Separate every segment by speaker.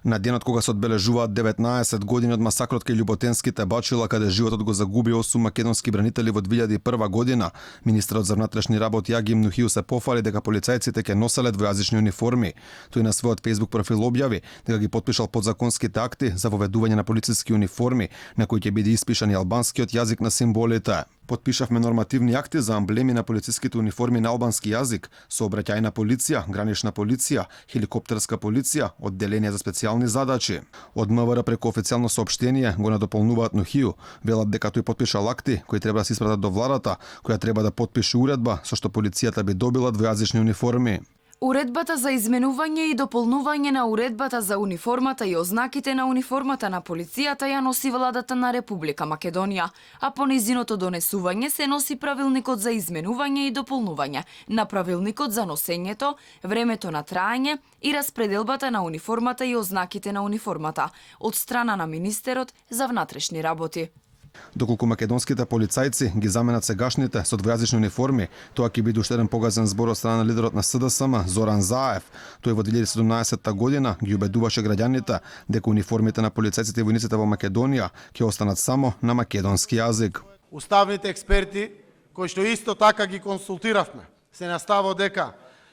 Speaker 1: На денот кога се одбележуваат 19 години од масакрот кај Љуботенските бачила, каде животот го загуби 8 македонски бранители во 2001 година, министерот за внатрешни работи Агим Нухиу се пофали дека полицајците ќе носеле двојазични униформи. Тој на својот Facebook профил објави дека ги потпишал подзаконските акти за воведување на полициски униформи, на кои ќе биде испишан и албанскиот јазик на символите. Подпишавме нормативни акти за амблеми на полициските униформи на албански јазик, сообраќајна полиција, гранична полиција, хеликоптерска полиција, одделение за специјални задачи. Од МВР преку официјално соопштение го надополнуваат Нухиу, велат дека тој потпишал акти кои треба да се испратат до владата, која треба да потпише уредба со што полицијата би добила двојазични униформи.
Speaker 2: Уредбата за изменување и дополнување на уредбата за униформата и ознаките на униформата на полицијата ја носи владата на Република Македонија, а по нејзиното донесување се носи правилникот за изменување и дополнување на правилникот за носењето, времето на траење и распределбата на униформата и ознаките на униформата од страна на министерот за внатрешни работи.
Speaker 1: Доколку македонските полицајци ги заменат сегашните со двојазични униформи, тоа ќе биде уште еден погазен збор од страна на лидерот на СДСМ Зоран Заев. Тој во 2017 година ги убедуваше граѓаните дека униформите на полицајците и војниците во Македонија ќе останат само на македонски јазик.
Speaker 3: Уставните експерти, кои што исто така ги консултиравме, се наставо дека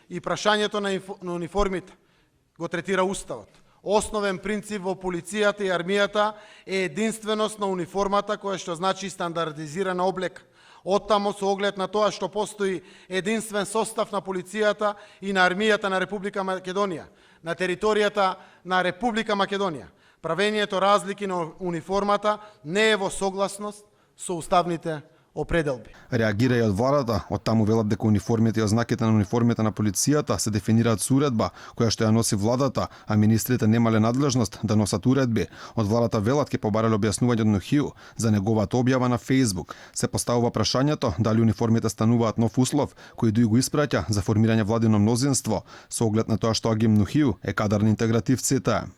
Speaker 3: и прашањето на униформите го третира Уставот. Основен принцип во полицијата и армијата е единственост на униформата, која што значи стандардизирана облека. Оттамо со оглед на тоа што постои единствен состав на полицијата и на армијата на Република Македонија, на територијата на Република Македонија, правењето разлики на униформата не е во согласност со уставните определби.
Speaker 1: Реагира и од владата, од таму велат дека униформите и ознаките на униформите на полицијата се дефинираат со уредба која што ја носи владата, а министрите немале надлежност да носат уредби. Од владата велат ќе побарале објаснување од Нухиу за неговата објава на Facebook. Се поставува прашањето дали униформите стануваат нов услов кој дуи го испраќа за формирање владино мнозинство, со оглед на тоа што Агим Нухиу е кадар на интегративците.